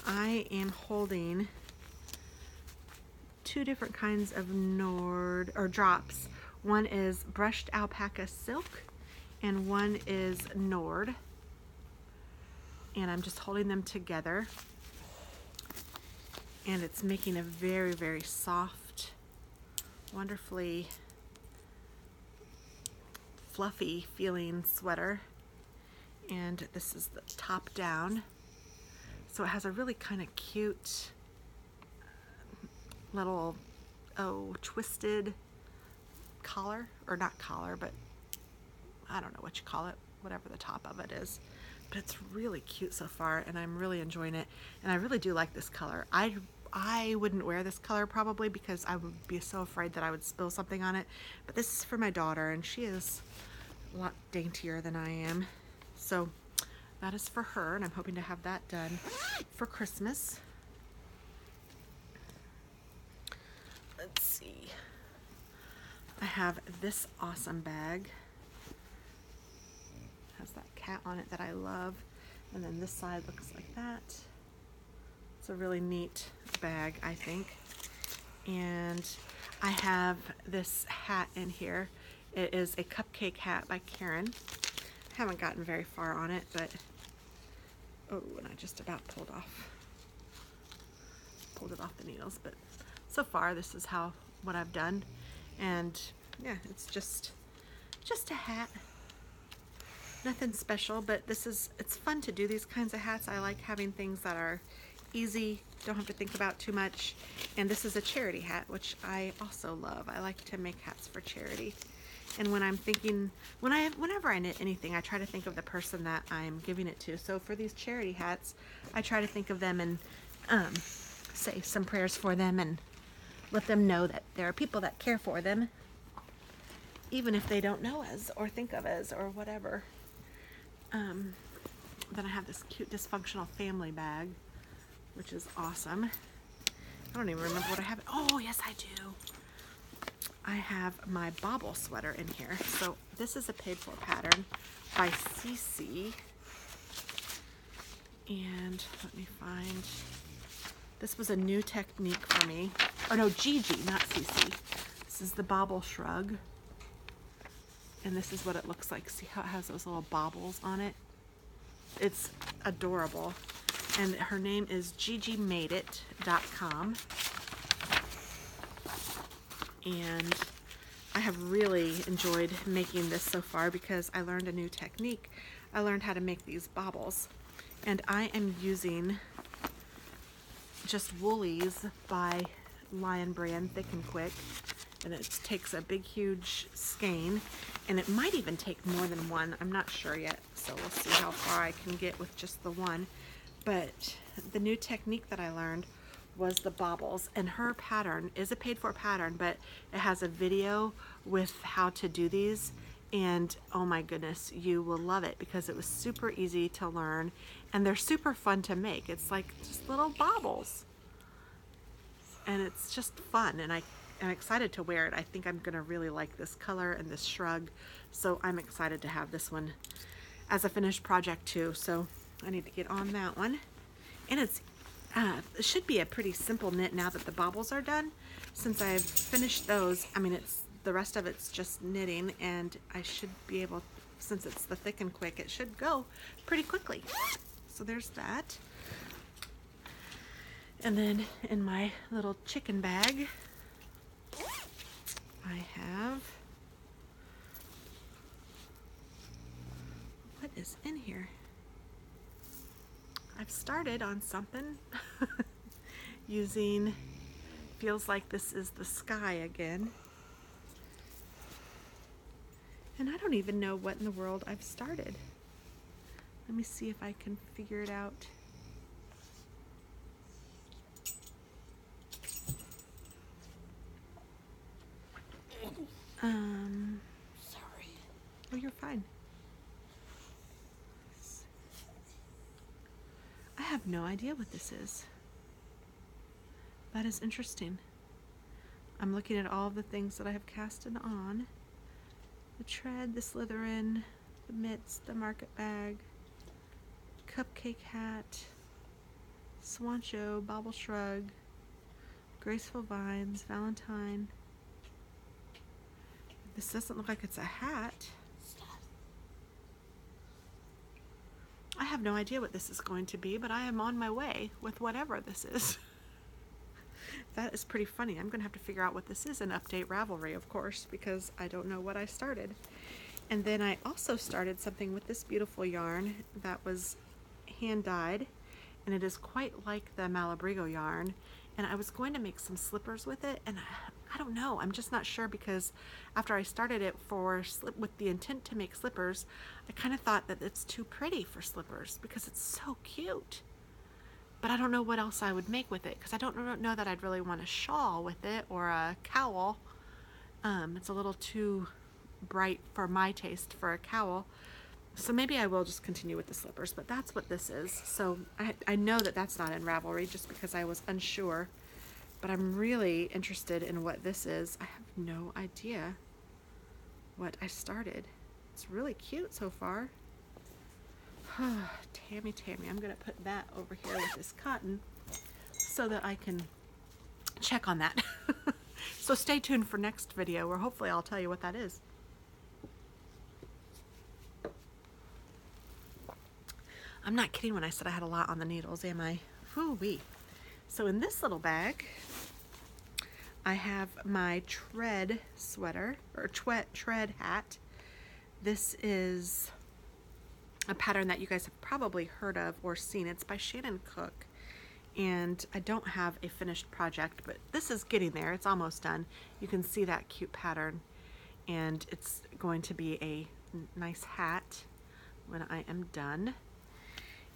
I am holding two different kinds of Nord or drops. One is brushed alpaca silk and one is Nord. And I'm just holding them together. And it's making a very, very soft, wonderfully fluffy feeling sweater. And this is the top down. So it has a really kind of cute little, twisted collar, or not collar, but I don't know what you call it, whatever the top of it is. But it's really cute so far, and I'm really enjoying it. And I really do like this color. I wouldn't wear this color probably because I would be so afraid that I would spill something on it. But this is for my daughter, and she is a lot daintier than I am. So that is for her, and I'm hoping to have that done for Christmas. Let's see. I have this awesome bag. Has that cat on it that I love. And then this side looks like that. It's a really neat bag, I think. And I have this hat in here. It is a cupcake hat by Karen. I haven't gotten very far on it, but oh, and I just about pulled it off the needles. But so far, this is what I've done. And yeah, it's just a hat. Nothing special, but it's fun to do these kinds of hats. I like having things that are easy, don't have to think about too much. And this is a charity hat, which I also love. I like to make hats for charity. And when I'm thinking, whenever I knit anything, I try to think of the person that I'm giving it to. So for these charity hats, I try to think of them and say some prayers for them and let them know that there are people that care for them, even if they don't know us or think of us or whatever. Then I have this cute dysfunctional family bag, which is awesome. I don't even remember what I have. Oh, yes, I do. I have my bobble sweater in here. So this is a paid for pattern by CC. And let me find, this was a new technique for me. Oh no, Gigi, not CC. This is the bobble shrug. And this is what it looks like. See how it has those little bobbles on it? It's adorable. And her name is gigimadeit.com. And I have really enjoyed making this so far because I learned a new technique. I learned how to make these bobbles. And I am using just Woolies by Lion Brand Thick and Quick. And it takes a big, huge skein. And it might even take more than one. I'm not sure yet. So we'll see how far I can get with just the one. But the new technique that I learned was the bobbles. And her pattern is a paid for pattern, but it has a video with how to do these. And oh my goodness, you will love it because it was super easy to learn. And they're super fun to make. It's like just little bobbles. And it's just fun. And I'm excited to wear it. I think I'm gonna really like this color and this shrug, so I'm excited to have this one as a finished project too. So I need to get on that one. And it should be a pretty simple knit now that the baubles are done. Since I've finished those, I mean, the rest of it's just knitting, and I should be able, since it's the thick and quick, it should go pretty quickly. So there's that. And then in my little chicken bag, I have, what is in here? I've started on something using, feels like this is the sky again. And I don't even know what in the world I've started. Let me see if I can figure it out. Sorry. Oh, you're fine. I have no idea what this is. That is interesting. I'm looking at all the things that I have casted on. The tread, the slitherin, the mitts, the market bag, cupcake hat, swancho, bauble shrug, graceful vines, valentine. This doesn't look like it's a hat. I have no idea what this is going to be, but I am on my way with whatever this is. That is pretty funny. I'm going to have to figure out what this is and update Ravelry, of course, because I don't know what I started. And then I also started something with this beautiful yarn that was hand dyed, and it is quite like the Malabrigo yarn. And I was going to make some slippers with it, and I don't know. I'm just not sure, because after I started it with the intent to make slippers, I kind of thought that it's too pretty for slippers because it's so cute. But I don't know what else I would make with it, because I don't know that I'd really want a shawl with it or a cowl. It's a little too bright for my taste for a cowl. So maybe I will just continue with the slippers, but that's what this is. So I know that that's not in Ravelry just because I was unsure, but I'm really interested in what this is. I have no idea what I started. It's really cute so far. Tammy, I'm gonna put that over here with this cotton so that I can check on that. So stay tuned for next video where hopefully I'll tell you what that is. I'm not kidding when I said I had a lot on the needles, am I? Whoo-wee. So in this little bag, I have my tread sweater, or tread hat. This is a pattern that you guys have probably heard of or seen. It's by Shannon Cook, and I don't have a finished project, but this is getting there. It's almost done. You can see that cute pattern, and it's going to be a nice hat when I am done.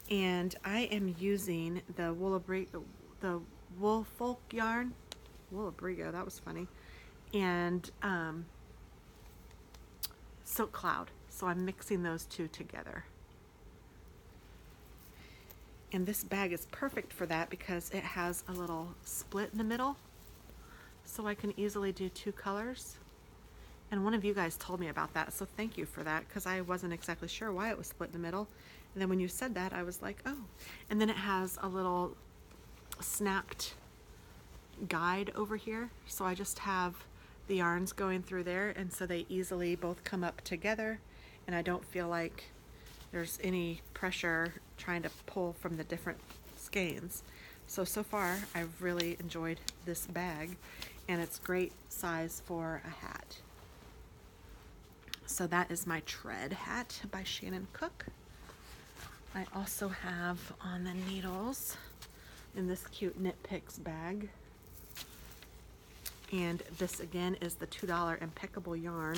And I am using the wool folk yarn, Woolabrigo, that was funny, and Silk Cloud. So I'm mixing those two together. And this bag is perfect for that because it has a little split in the middle, so I can easily do two colors. And one of you guys told me about that, so thank you for that, because I wasn't exactly sure why it was split in the middle. And then when you said that, I was like, oh. And then it has a little snapped guide over here, so I just have the yarns going through there, and so they easily both come up together, and I don't feel like there's any pressure trying to pull from the different skeins. So far I've really enjoyed this bag, and it's great size for a hat. So that is my tread hat by Shannon Cook. I also have on the needles in this cute Knit Picks bag, and this again is the $2 impeccable yarn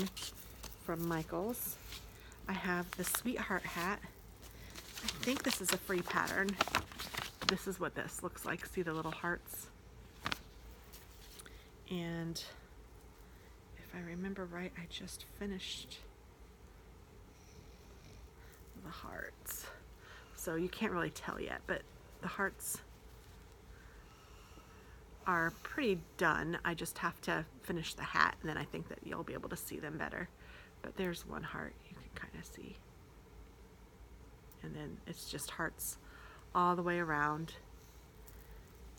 from Michaels. I have the Sweetheart hat. I think this is a free pattern. This is what this looks like. See the little hearts? And if I remember right, I just finished the hearts. So you can't really tell yet, but the hearts are pretty done. I just have to finish the hat, and then I think that you'll be able to see them better. But there's one heart you can kind of see. And then it's just hearts all the way around.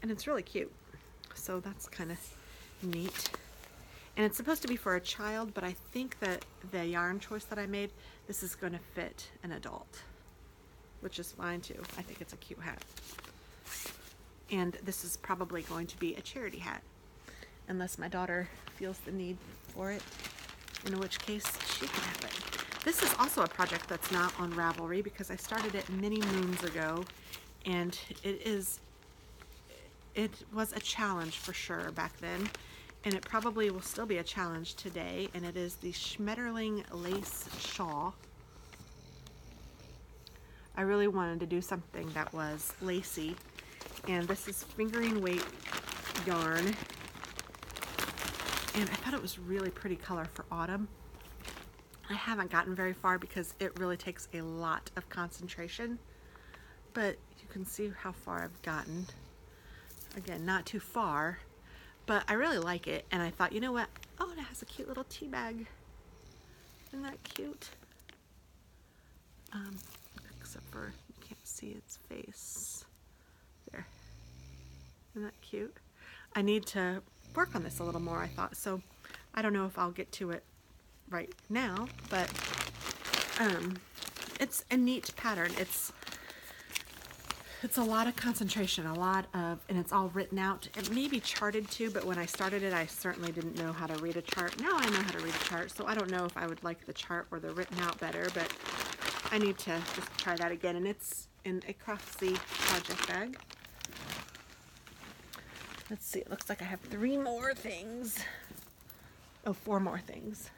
And it's really cute. So that's kind of neat. And it's supposed to be for a child, but I think that the yarn choice that I made, this is going to fit an adult, which is fine too. I think it's a cute hat. And this is probably going to be a charity hat, unless my daughter feels the need for it, in which case she can have it. This is also a project that's not on Ravelry because I started it many moons ago, and it was a challenge for sure back then, and it probably will still be a challenge today, and it is the Schmetterling lace shawl. I really wanted to do something that was lacy, and this is fingering weight yarn, and I thought it was really pretty color for autumn. I haven't gotten very far because it really takes a lot of concentration, but you can see how far I've gotten. Again, not too far, but I really like it, and I thought, you know what? Oh, and it has a cute little tea bag. Isn't that cute? Except for you can't see its face. There. Isn't that cute? I need to work on this a little more, I thought, so I don't know if I'll get to it right now, but it's a neat pattern. It's a lot of concentration, and it's all written out. It may be charted too, but when I started it, I certainly didn't know how to read a chart. Now I know how to read a chart, so I don't know if I would like the chart or the written out better, but I need to just try that again. And it's in a Craftsy project bag. Let's see, it looks like I have 3 more things. Oh, 4 more things.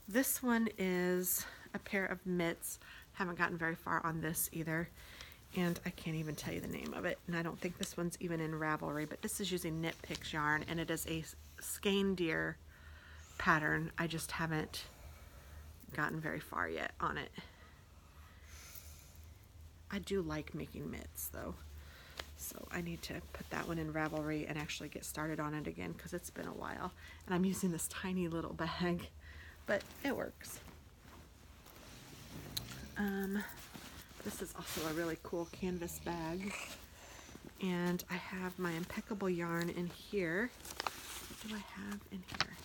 This one is a pair of mitts. Haven't gotten very far on this either. And I can't even tell you the name of it. And I don't think this one's even in Ravelry, but this is using Knit Picks yarn, and it is a skein deer pattern. I just haven't gotten very far yet on it. I do like making mitts though, so I need to put that one in Ravelry and actually get started on it again because it's been a while. And I'm using this tiny little bag, but it works. This is also a really cool canvas bag, and I have my impeccable yarn in here. What do I have in here?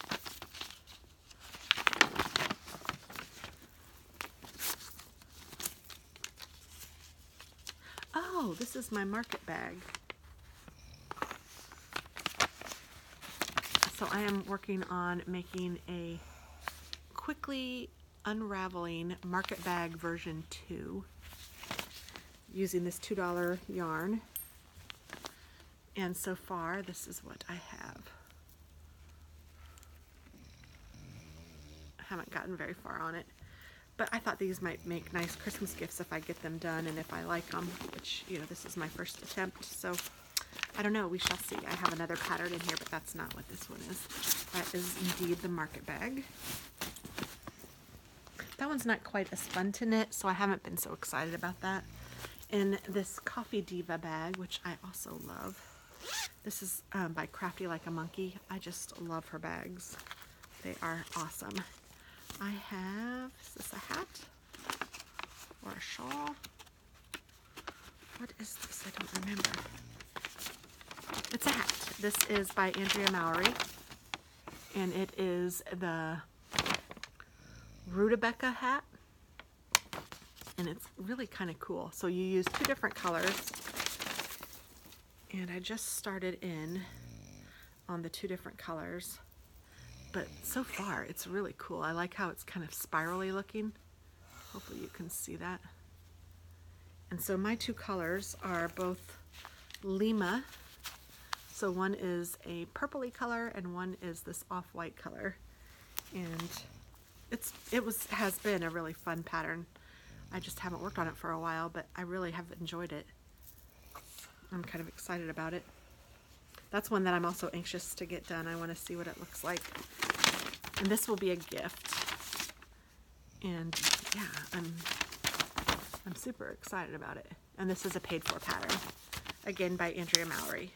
Oh, this is my market bag. So I am working on making a quickly unraveling market bag version 2 using this $2 yarn, and so far this is what I have. I haven't gotten very far on it, but I thought these might make nice Christmas gifts if I get them done and if I like them, which, you know, this is my first attempt, so I don't know, we shall see. I have another pattern in here, but that's not what this one is. That is indeed the market bag. That one's not quite as fun to knit, so I haven't been so excited about that. In this Coffee Diva bag, which I also love. This is by Crafty Like a Monkey. I just love her bags. They are awesome. I have, is this a hat or a shawl? What is this? I don't remember. It's a hat. This is by Andrea Mowry, and it is the Rutabaga hat, and it's really kind of cool. So you use 2 different colors, and I just started in on the 2 different colors, but so far it's really cool. I like how it's kind of spirally looking. Hopefully you can see that. And so my 2 colors are both Lima. So one is a purpley color and one is this off-white color, and has been a really fun pattern. I just haven't worked on it for a while, but I really have enjoyed it. I'm kind of excited about it. That's one that I'm also anxious to get done. I want to see what it looks like. And this will be a gift. And yeah, I'm super excited about it. And this is a paid for pattern. Again by Andrea Mowry.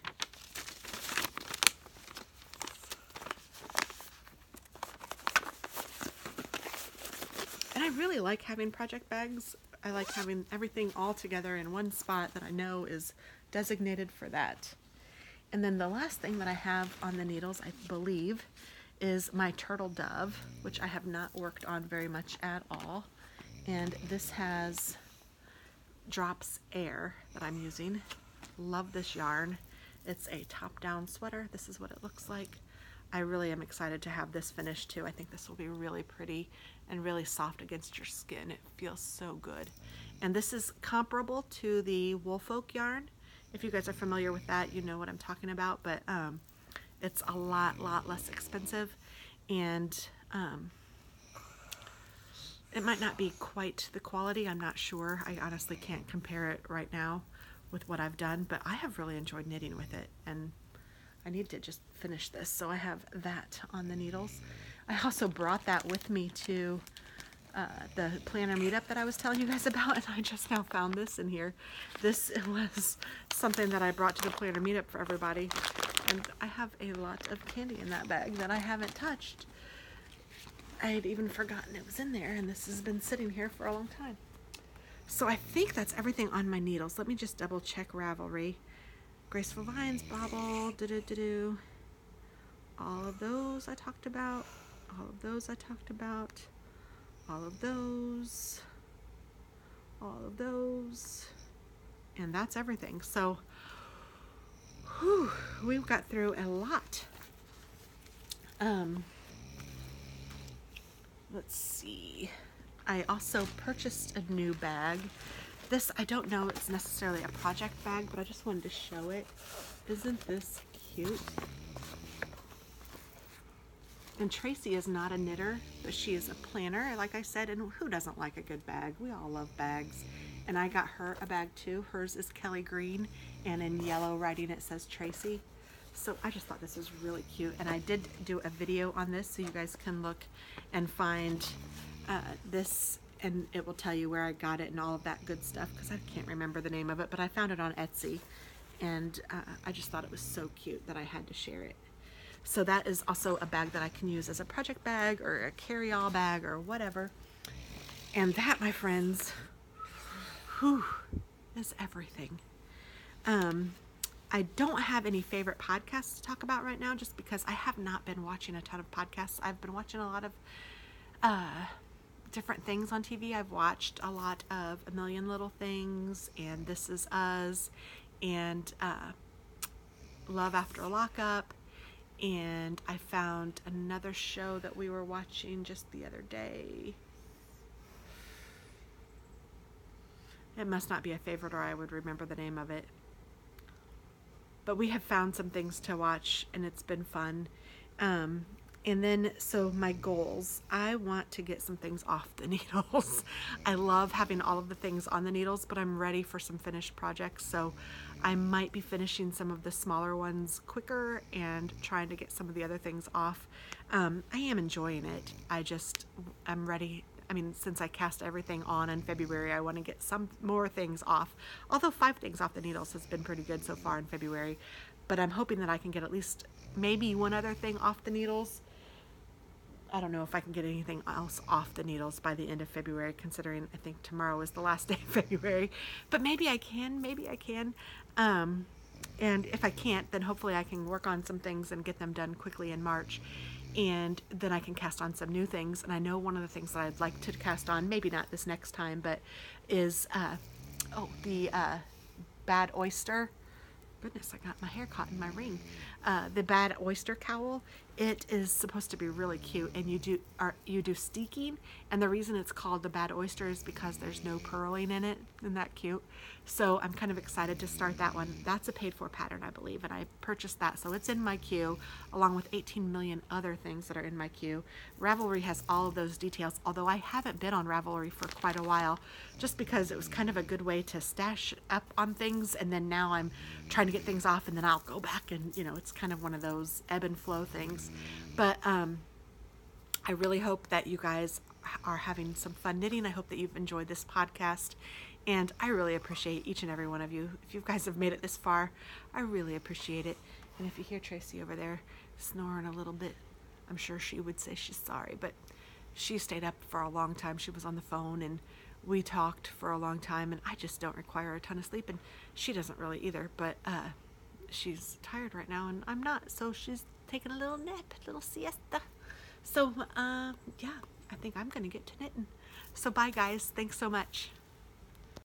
And I really like having project bags. I like having everything all together in one spot that I know is designated for that. And then the last thing that I have on the needles, I believe, is my turtle dove, which I have not worked on very much at all. And this has drops air that I'm using. Love this yarn. It's a top-down sweater. This is what it looks like. I really am excited to have this finished too. I think this will be really pretty and really soft against your skin. It feels so good. And this is comparable to the Woolfolk yarn. If you guys are familiar with that, you know what I'm talking about, but it's a lot less expensive, and it might not be quite the quality. I'm not sure. I honestly can't compare it right now with what I've done, but I have really enjoyed knitting with it, and I need to just finish this. So I have that on the needles. I also brought that with me to the planner meetup that I was telling you guys about, and I just now found this in here. This was something that I brought to the planner meetup for everybody, and I have a lot of candy in that bag that I haven't touched. I had even forgotten it was in there, and this has been sitting here for a long time. So I think that's everything on my needles. Let me just double check Ravelry. Graceful Vines, Bobble, all of those I talked about, all of those I talked about, all of those, all of those, and that's everything. So, whew, we've got through a lot. Let's see. I also purchased a new bag. This, I don't know, it's necessarily a project bag, but I just wanted to show it. Isn't this cute? And Tracy is not a knitter, but she is a planner, like I said, and who doesn't like a good bag? We all love bags. And I got her a bag too. Hers is Kelly green, and in yellow writing it says Tracy. So I just thought this was really cute, and I did do a video on this, so you guys can look and find this, and it will tell you where I got it and all of that good stuff, because I can't remember the name of it, but I found it on Etsy, and I just thought it was so cute that I had to share it. So that is also a bag that I can use as a project bag or a carry-all bag or whatever. And that, my friends, whew, is everything. I don't have any favorite podcasts to talk about right now, just because I have not been watching a ton of podcasts. I've been watching a lot of different things on TV. I've watched a lot of A Million Little Things and This Is Us and Love After Lockup, and I found another show that we were watching just the other day. It must not be a favorite, or I would remember the name of it. But we have found some things to watch, and it's been fun. And then, so my goals, I want to get some things off the needles. I love having all of the things on the needles, but I'm ready for some finished projects. So I might be finishing some of the smaller ones quicker and trying to get some of the other things off. I am enjoying it. I'm ready. I mean, since I cast everything on in February, I want to get some more things off. Although 5 things off the needles has been pretty good so far in February. But I'm hoping that I can get at least maybe one other thing off the needles. I don't know if I can get anything else off the needles by the end of February, considering I think tomorrow is the last day of February. But maybe I can, and if I can't, then hopefully I can work on some things and get them done quickly in March. And then I can cast on some new things. And I know one of the things that I'd like to cast on, maybe not this next time, but is the Bad Oyster. Goodness, I got my hair caught in my ring. The Bad Oyster cowl. It is supposed to be really cute, and you do steeking, and the reason it's called the Bad Oyster is because there's no purling in it. Isn't that cute? So I'm kind of excited to start that one. That's a paid for pattern, I believe, and I purchased that, so it's in my queue along with 18 million other things that are in my queue. Ravelry has all of those details, although I haven't been on Ravelry for quite a while, just because it was kind of a good way to stash up on things, and then now I'm trying to get things off, and then I'll go back, and it's kind of one of those ebb and flow things. But I really hope that you guys are having some fun knitting. I hope that you've enjoyed this podcast, and I really appreciate each and every one of you. If you guys have made it this far, I really appreciate it. And if you hear Tracy over there snoring a little bit, I'm sure she would say she's sorry, but she stayed up for a long time. She was on the phone and we talked for a long time, and I just don't require a ton of sleep, and she doesn't really either, but she's tired right now and I'm not, so she's taking a little nap, a little siesta. So yeah, I think I'm gonna get to knitting. So bye guys, thanks so much.